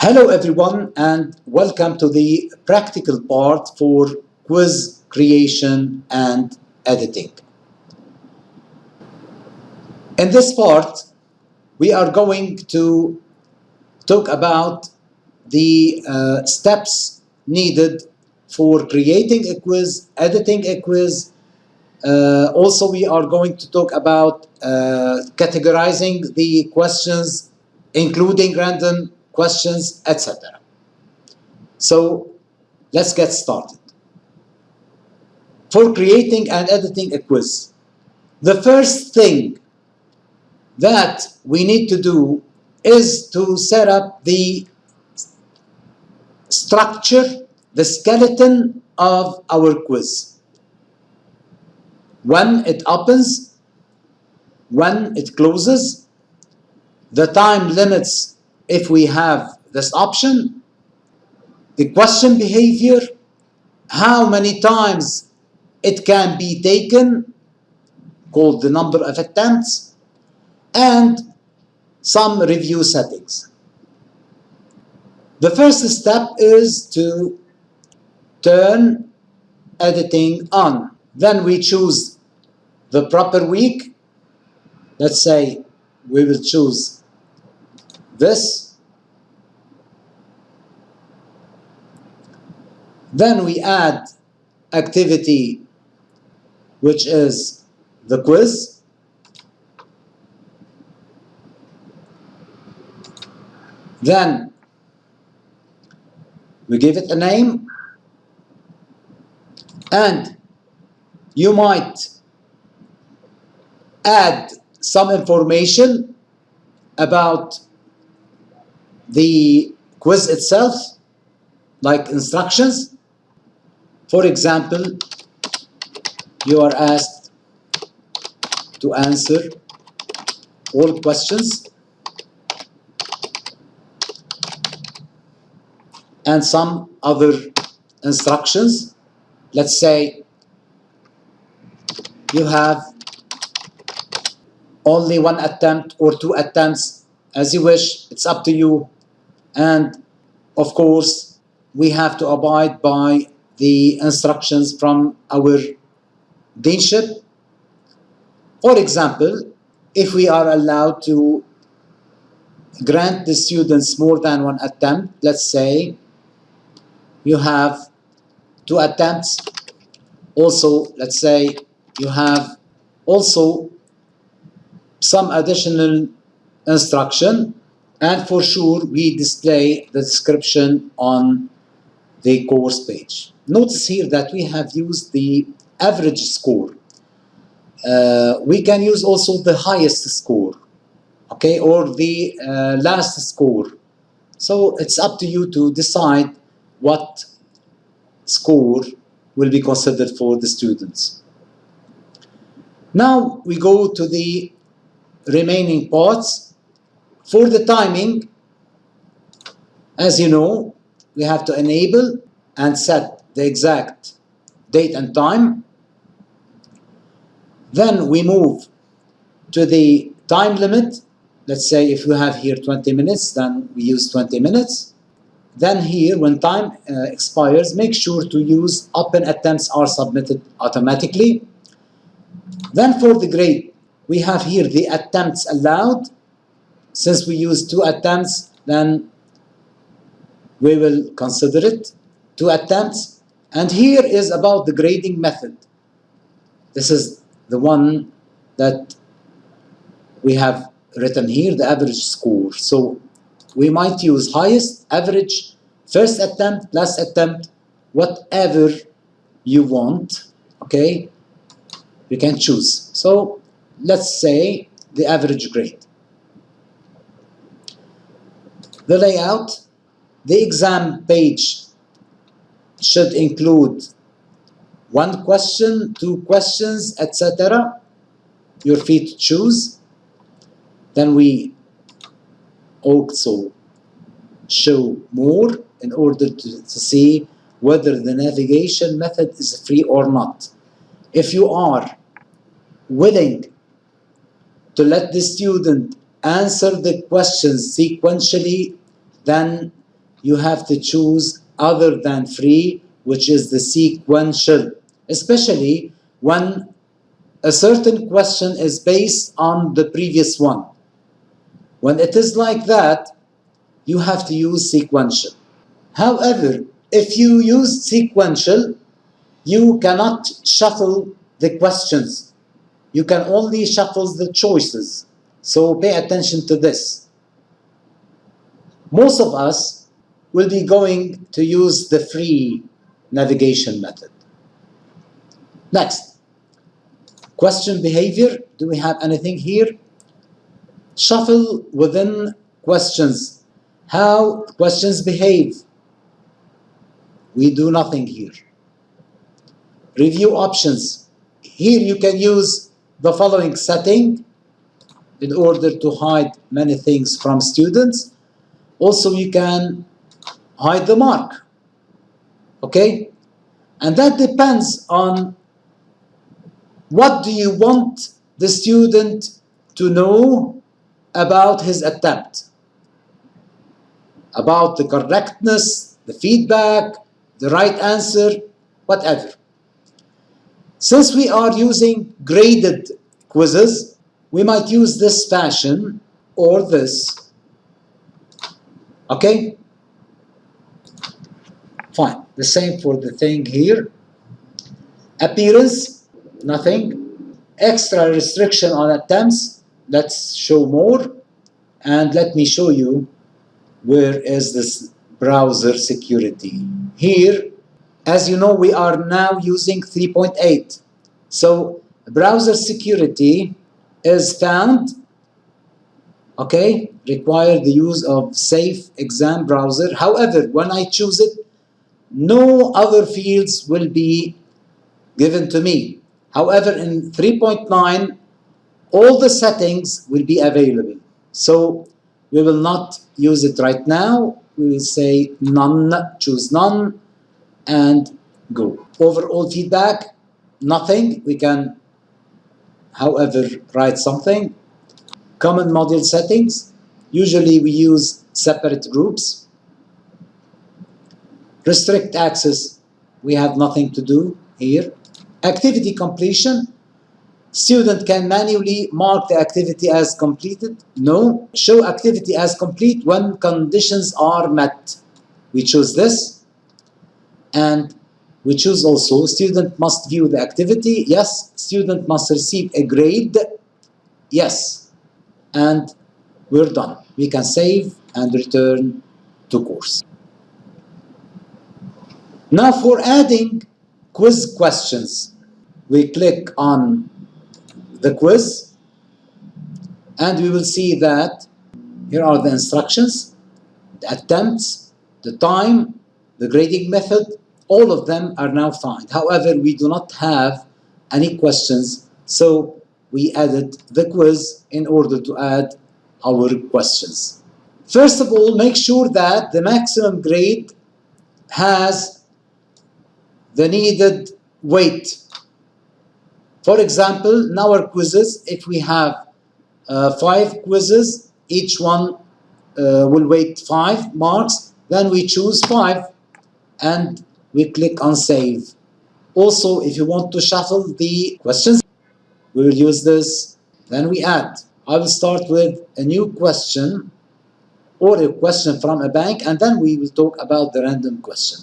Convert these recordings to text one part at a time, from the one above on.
Hello everyone and welcome to the practical part for quiz creation and editing. In this part, we are going to talk about the steps needed for creating a quiz, editing a quiz. Also, we are going to talk about categorizing the questions, including random questions, etc. So let's get started. For creating and editing a quiz, the first thing that we need to do is to set up the structure, the skeleton of our quiz. When it opens, when it closes, the time limits if we have this option, the question behavior, how many times it can be taken, called the number of attempts, and some review settings. The first step is to turn editing on. Then we choose the proper week. Let's say we will choose this. Then we add activity, which is the quiz. Then we give it a name, and you might add some information about the quiz itself, like instructions. For example, you are asked to answer all questions and some other instructions. Let's say you have only one attempt or two attempts, as you wish, it's up to you. And of course, we have to abide by the instructions from our deanship. For example, if we are allowed to grant the students more than one attempt, let's say you have two attempts. Also, let's say you have also some additional instruction, and for sure we display the description on the course page. Notice here that we have used the average score. We can use also the highest score, okay, or the last score. So it's up to you to decide what score will be considered for the students. Now we go to the remaining parts. For the timing, as you know, we have to enable and set the exact date and time. Then we move to the time limit. Let's say if you have here 20 minutes, then we use 20 minutes. Then here, when time expires, make sure to use open attempts are submitted automatically. Then for the grade, we have here the attempts allowed. Since we use two attempts, then we will consider it two attempts. And here is about the grading method. This is the one that we have written here, the average score. So we might use highest, average, first attempt, last attempt, whatever you want, okay? You can choose. So let's say the average grade. The layout, the exam page should include one question, two questions, etc. You're free to choose. Then we also show more in order to see whether the navigation method is free or not. If you are willing to let the student answer the questions sequentially, then you have to choose other than free, which is the sequential, especially when a certain question is based on the previous one. When it is like that, you have to use sequential. However, if you use sequential, you cannot shuffle the questions. You can only shuffle the choices. So pay attention to this. Most of us will be going to use the free navigation method. Next, question behavior. Do we have anything here? Shuffle within questions. How questions behave. We do nothing here. Review options. Here you can use the following setting in order to hide many things from students. Also, you can hide the mark. Okay? And that depends on what do you want the student to know about his attempt, about the correctness, the feedback, the right answer, whatever. Since we are using graded quizzes, we might use this fashion or this. Okay? Fine. The same for the thing here. Appearance, nothing. Extra restriction on attempts, let's show more. And let me show you where is this browser security. Here, as you know, we are now using 3.8. So browser security is found, okay, require the use of safe exam browser. However, when I choose it, no other fields will be given to me. However, in 3.9, all the settings will be available. So we will not use it right now. We will say none, choose none, and go. Overall feedback, nothing. We can, however, write something. Common module settings. Usually we use separate groups. Restrict access. We have nothing to do here. Activity completion. Student can manually mark the activity as completed. No. Show activity as complete when conditions are met. We choose this. And we choose also student must view the activity. Yes. Student must receive a grade. Yes. And we're done. We can save and return to course. Now for adding quiz questions, we click on the quiz and we will see that here are the instructions, the attempts, the time, the grading method, all of them are now found. However, we do not have any questions, so we added the quiz in order to add our questions. First of all, make sure that the maximum grade has the needed weight. For example, in our quizzes, if we have 5 quizzes, each one will weight 5 marks, then we choose 5 and we click on save. Also, if you want to shuffle the questions, we will use this, then we add. I will start with a new question or a question from a bank, and then we will talk about the random question.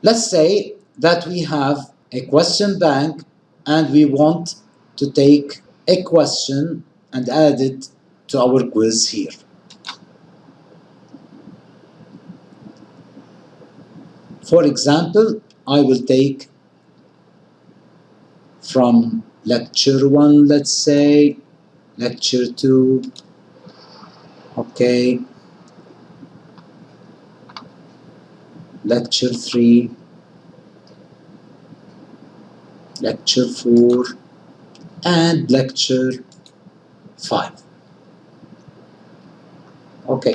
Let's say that we have a question bank and we want to take a question and add it to our quiz here. For example, I will take from lecture 1, let's say, lecture 2, okay, lecture 3, lecture 4, and lecture 5. Okay.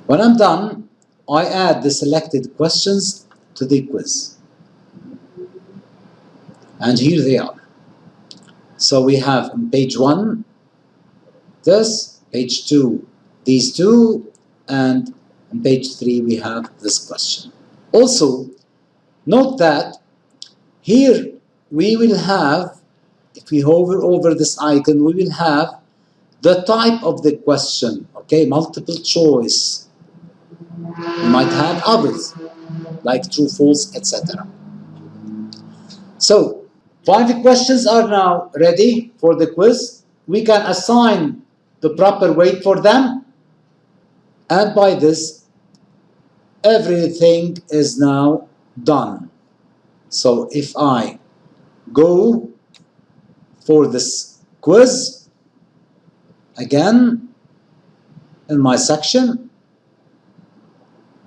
When I'm done, I add the selected questions to the quiz. And here they are. So we have on page 1 this, page 2 these two, and On page 3, we have this question. Also, note that here we will have, if we hover over this icon, we will have the type of the question, okay, multiple choice. We might have others, like true, false, etc. So, 5 questions are now ready for the quiz. We can assign the proper weight for them, and by this, everything is now done. So, if I go for this quiz again in my section,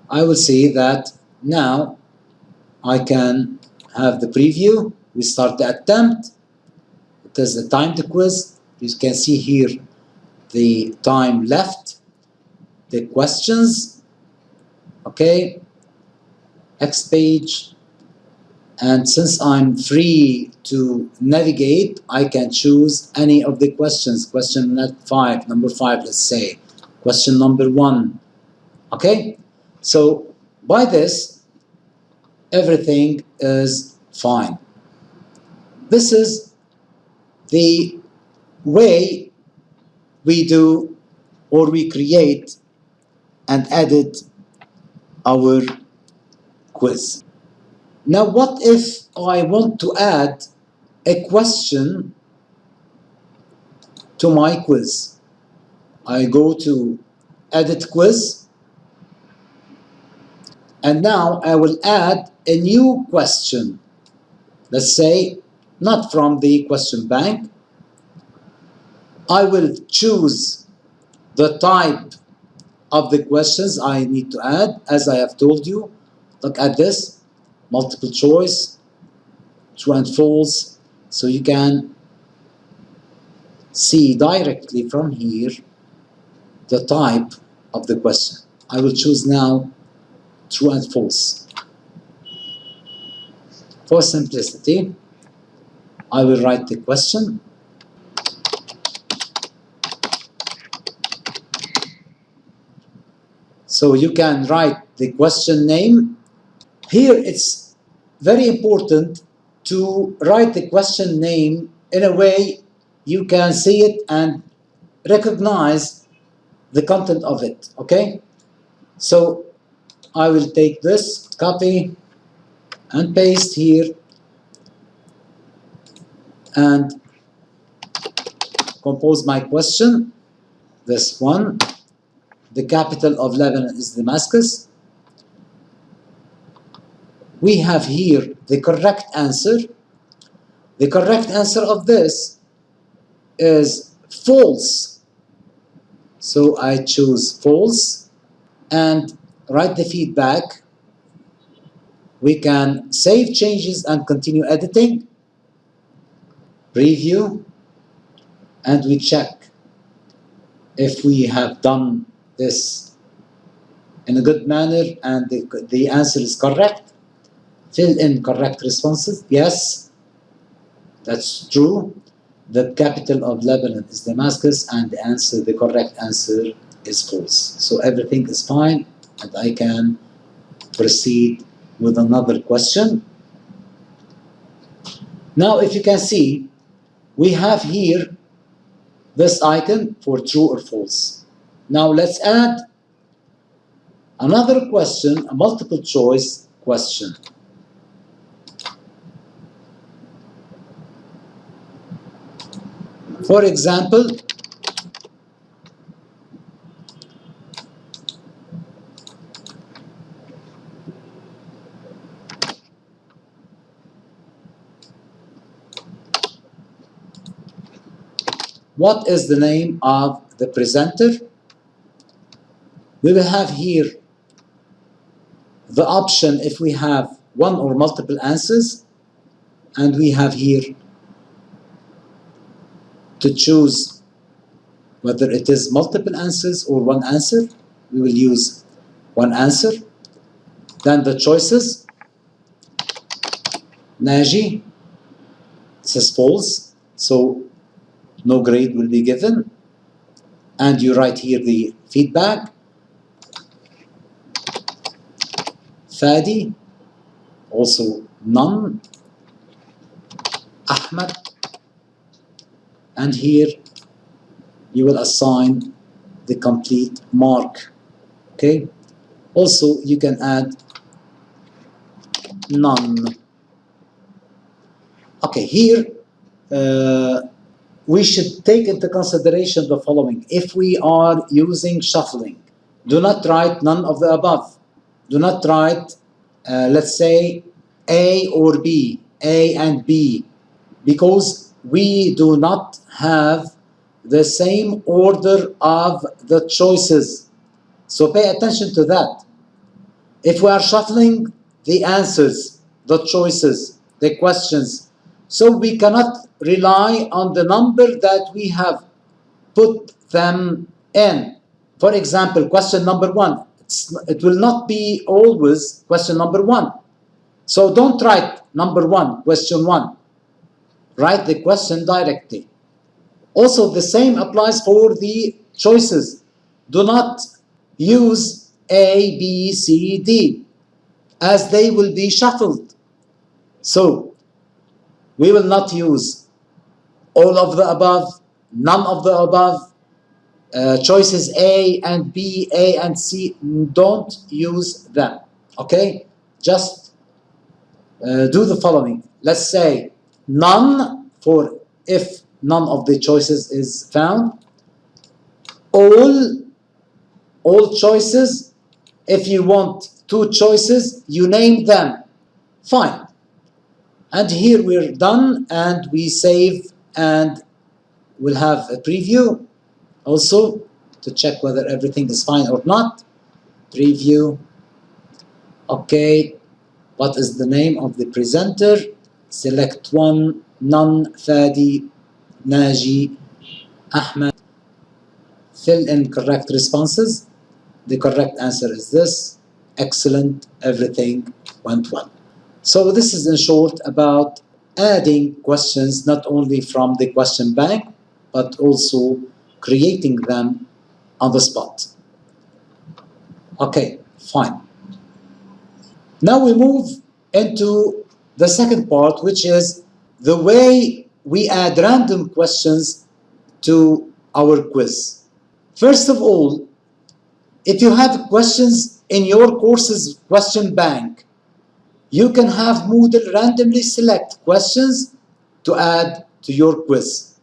I will see that now I can have the preview. We start the attempt. It is the timed quiz. You can see here the time left, the questions, okay, next page. And since I'm free to navigate, I can choose any of the questions. Question number 5, let's say. Question number 1, okay? So by this, everything is fine. This is the way we do or we create and edit our quiz. Now, what if I want to add a question to my quiz? I go to Edit Quiz, and now I will add a new question. Let's say, not from the question bank. I will choose the type of the questions I need to add, as I have told you. Look at this, multiple choice, true and false. So you can see directly from here the type of the question. I will choose now true and false. For simplicity, I will write the question. So you can write the question name. Here it's very important to write the question name in a way you can see it and recognize the content of it, okay? So I will take this, copy and paste here and compose my question. This one, the capital of Lebanon is Damascus. We have here the correct answer. The correct answer of this is false. So I choose false and write the feedback. We can save changes and continue editing. Preview, and we check if we have done this in a good manner and the answer is correct. Fill in correct responses. Yes, that's true. The capital of Lebanon is Damascus, and the correct answer is false. So everything is fine, and I can proceed with another question. Now, if you can see, we have here this icon for true or false. Now let's add another question, a multiple choice question. For example, what is the name of the presenter? We will have here the option if we have one or multiple answers, and we have here to choose whether it is multiple answers or one answer. We will use one answer. Then the choices. Naji, it says false, so no grade will be given. And you write here the feedback. Fadi, also none. Ahmed, and here you will assign the complete mark. Okay. Also, you can add none. Okay, here we should take into consideration the following. If we are using shuffling, do not write none of the above. Do not write, let's say, A or B, A and B, because we do not have the same order of the choices. So pay attention to that. If we are shuffling the answers, the choices, the questions, so we cannot rely on the number that we have put them in. For example, question number one, it will not be always question number one. So don't write number one, question one. Write the question directly. Also, the same applies for the choices. Do not use A, B, C, D, as they will be shuffled. So, we will not use all of the above, none of the above, choices A and B, A and C. Don't use them. Okay? Just do the following. Let's say none for if none of the choices is found. All choices. If you want two choices, you name them. Fine. And here we're done, and we save, and we'll have a preview also to check whether everything is fine or not. Preview. Okay. What is the name of the presenter? Select one. None. Fadi. Naji. Ahmed. Fill in correct responses. The correct answer is this. Excellent. Everything went well. So this is in short about adding questions not only from the question bank, but also creating them on the spot. Okay, fine. Now we move into the second part, which is the way we add random questions to our quiz. First of all, if you have questions in your course's question bank, you can have Moodle randomly select questions to add to your quiz.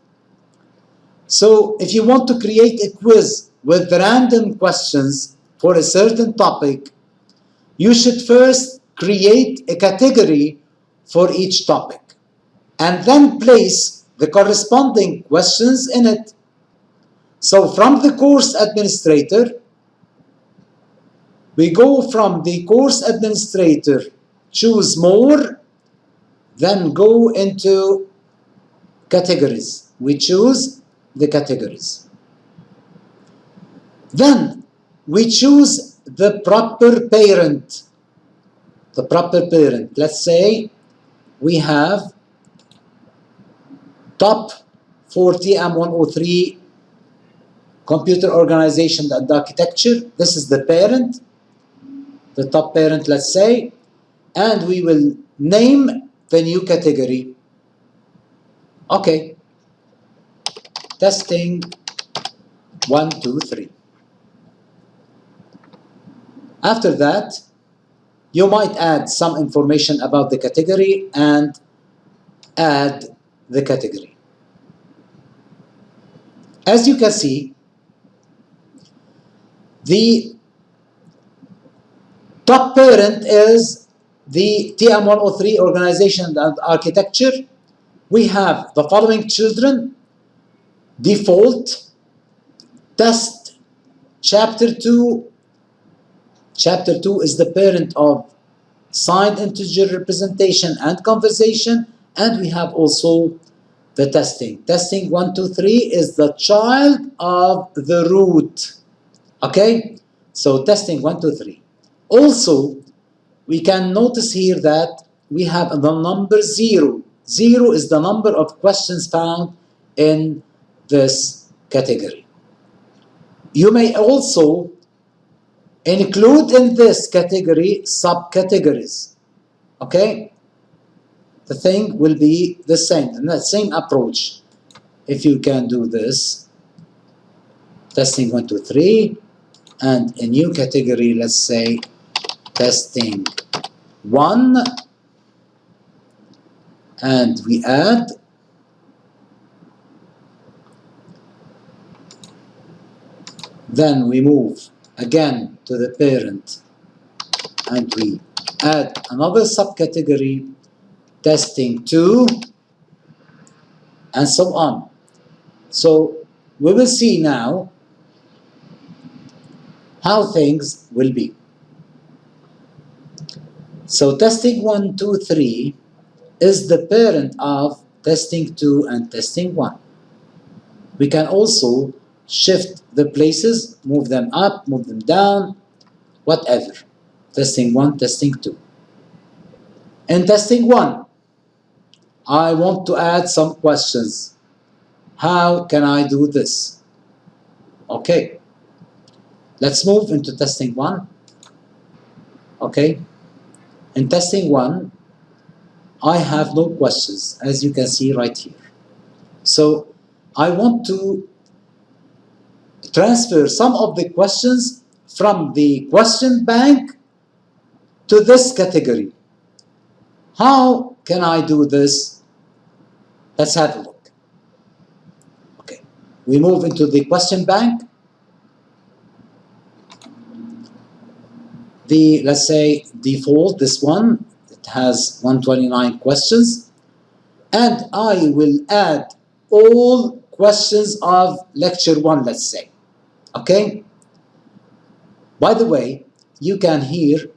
So if you want to create a quiz with random questions for a certain topic, you should first create a category for each topic and then place the corresponding questions in it. So from the course administrator, we go from the course administrator, choose more, then go into categories. We choose the categories. Then we choose the proper parent. The proper parent. Let's say we have top 40 M103 computer organization and architecture. This is the parent, the top parent, let's say, and we will name the new category. Okay. Testing 1, 2, 3. After that, you might add some information about the category and add the category. As you can see, the top parent is the TM103 organization and architecture. We have the following children: default, test, chapter 2. Chapter 2 is the parent of signed integer representation and conversation, and we have also the testing. Testing 1, 2, 3 is the child of the root. Okay? So testing 1, 2, 3. Also, we can notice here that we have the number 0. 0 is the number of questions found in this category. You may also Include in this category subcategories. Okay? The thing will be the same, and that same approach. If you can do this, testing 1, 2, 3, and a new category, let's say testing 1, and we add, then we move again to the parent and we add another subcategory, testing 2, and so on. So we will see now how things will be. So testing 1, 2, 3 is the parent of testing 2 and testing 1. We can also shift the places, move them up, move them down, whatever. Testing 1, testing 2. In testing 1, I want to add some questions. How can I do this? Okay, let's move into testing 1. Okay, in testing 1, I have no questions, as you can see right here. So I want to transfer some of the questions from the question bank to this category. How can I do this? Let's have a look. Okay, we move into the question bank. The, let's say, default, this one, it has 129 questions. And I will add all questions of lecture 1, let's say. Okay? By the way, you can here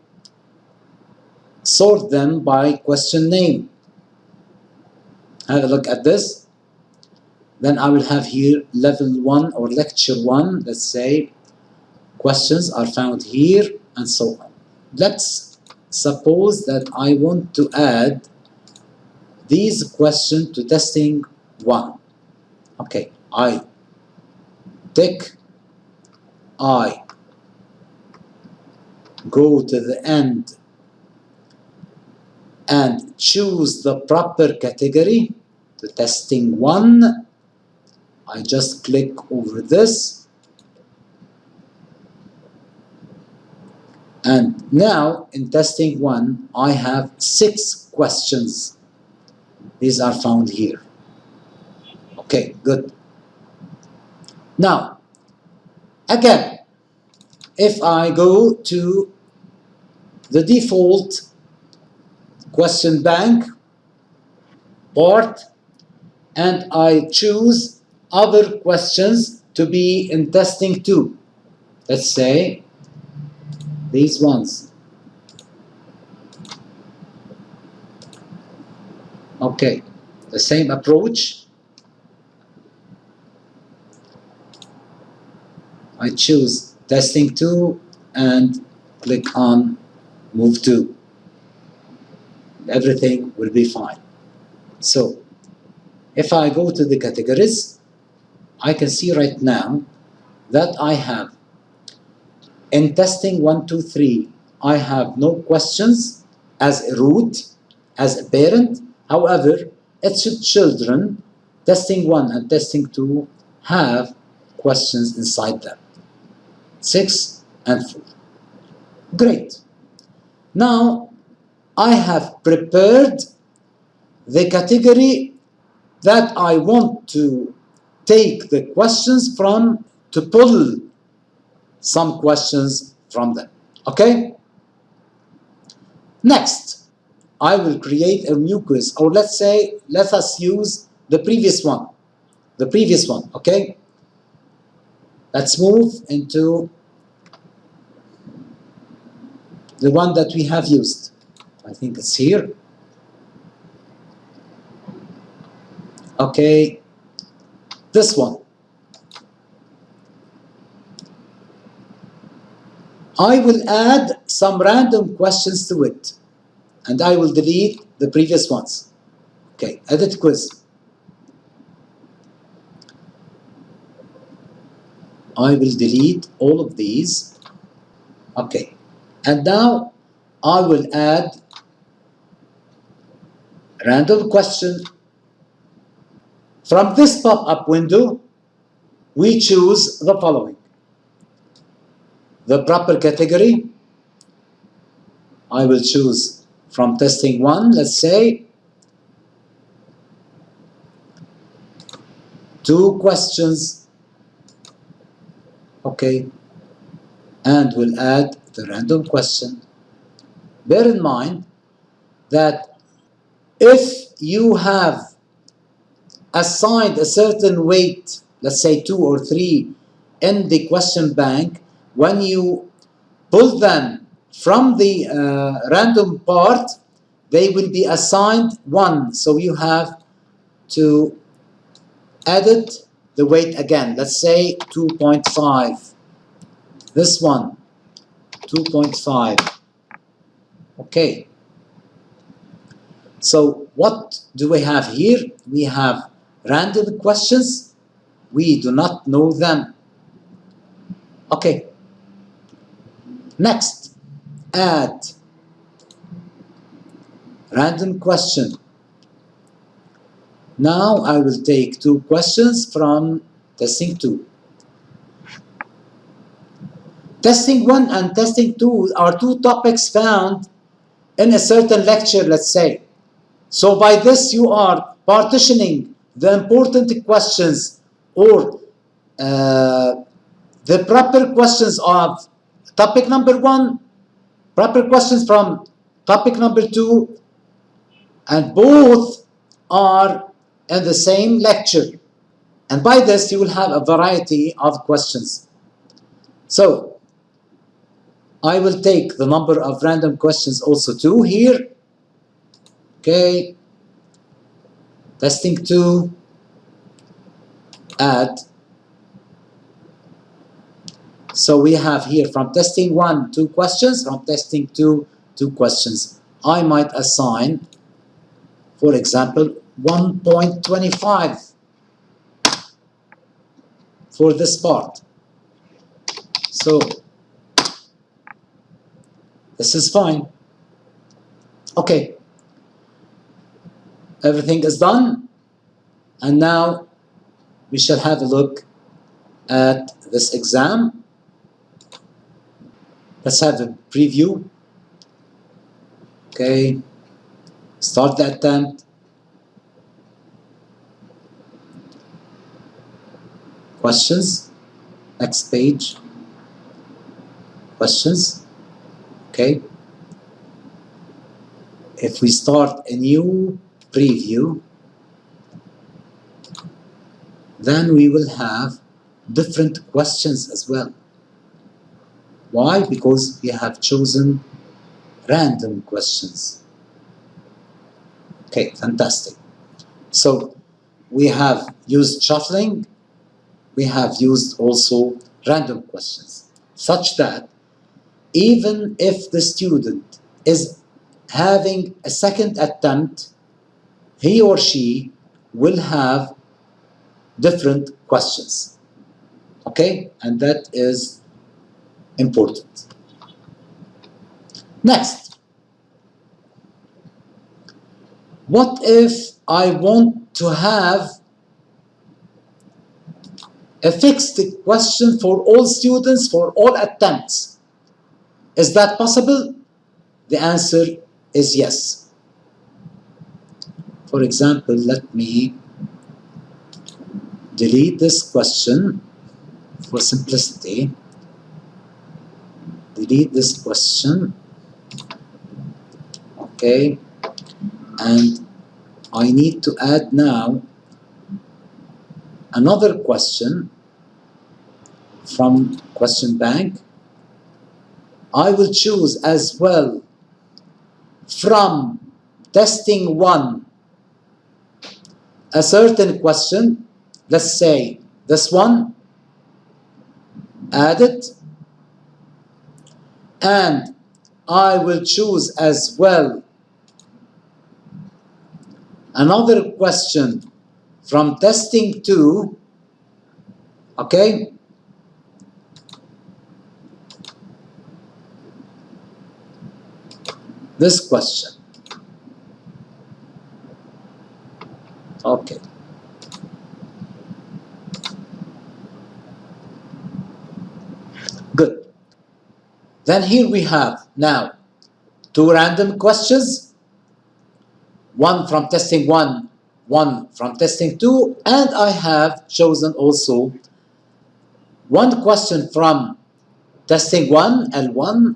sort them by question name. Have a look at this. Then I will have here level 1 or lecture 1, let's say. Questions are found here, and so on. Let's suppose that I want to add these questions to testing 1. Okay, I tick, I go to the end and choose the proper category to testing 1. I just click over this. And now in testing 1, I have 6 questions. These are found here. Okay, good. Now, again, if I go to the default question bank part and I choose other questions to be in testing 2, let's say these ones. Okay, the same approach. I choose testing 2 and click on move to. Everything will be fine. So if I go to the categories, I can see right now that I have in testing 1, 2, 3, I have no questions as a root, as a parent. However, its children, testing 1 and testing 2, have questions inside them. 6 and 4. Great. Now, I have prepared the category that I want to take the questions from to pull some questions from them. Okay? Next, I will create a new quiz, or let's say, let us use the previous one. The previous one, okay? Let's move into the one that we have used. I think it's here. Okay, this one. I will add some random questions to it, and I will delete the previous ones. Okay, edit quiz. I will delete all of these. Okay, and now I will add random question. From this pop-up window, we choose the following. The proper category, I will choose from testing 1, let's say, 2 questions. Okay, and we'll add the random question. Bear in mind that if you have assigned a certain weight, let's say 2 or 3, in the question bank, when you pull them from the random part, they will be assigned 1. So you have to edit the weight again. Let's say 2.5. This one, 2.5. Okay. So what do we have here? We have random questions. We do not know them. Okay. Next, add random question. Now I will take 2 questions from testing 2. Testing 1 and testing 2 are 2 topics found in a certain lecture, let's say. So by this you are partitioning the important questions or the proper questions of topic number 1, proper questions from topic number 2, and both are in the same lecture. And by this you will have a variety of questions. So I will take the number of random questions also 2 here. Okay. Testing 2, add. So we have here from testing 1, 2 questions, from testing 2, 2 questions. I might assign, for example, 1.25 for this part. So this is fine. Okay. Everything is done. And now we shall have a look at this exam. Let's have a preview. Okay. Start the attempt. Questions. Next page. Questions. Okay. If we start a new preview, then we will have different questions as well. Why? Because we have chosen random questions. Okay, fantastic. So we have used shuffling, we have used also random questions, such that even if the student is having a second attempt, he or she will have different questions. Okay, and that is important. Next, what if I want to have a fixed question for all students for all attempts? Is that possible? The answer is yes. For example, let me delete this question for simplicity. Delete this question. Okay. And I need to add now another question from question bank. I will choose as well from testing 1 a certain question. Let's say this one. Add it. And I will choose as well another question from testing 2. Okay. this question. Okay. Good. Then here we have now two random questions, one from testing 1, one from testing 2, and I have chosen also one question from testing 1, L1,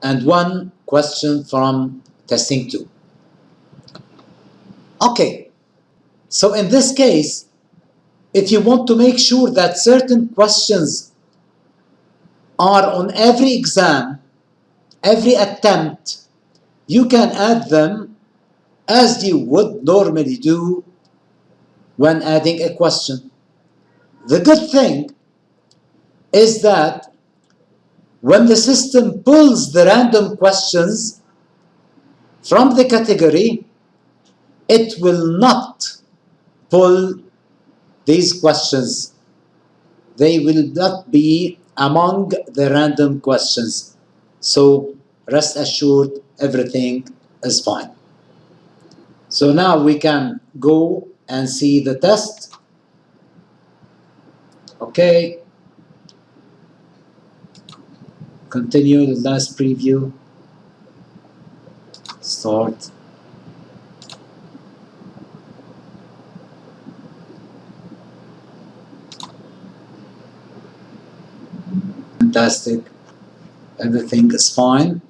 and one question from testing 2. Okay, so in this case, if you want to make sure that certain questions are on every exam, every attempt, you can add them as you would normally do when adding a question. The good thing is that when the system pulls the random questions from the category, it will not pull these questions. They will not be among the random questions. So rest assured, everything is fine. So now we can go and see the test. Okay. Continue the last preview. Start. Fantastic. Everything is fine.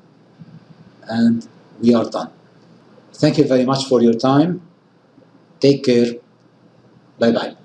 And we are done. Thank you very much for your time. Take care. Bye-bye.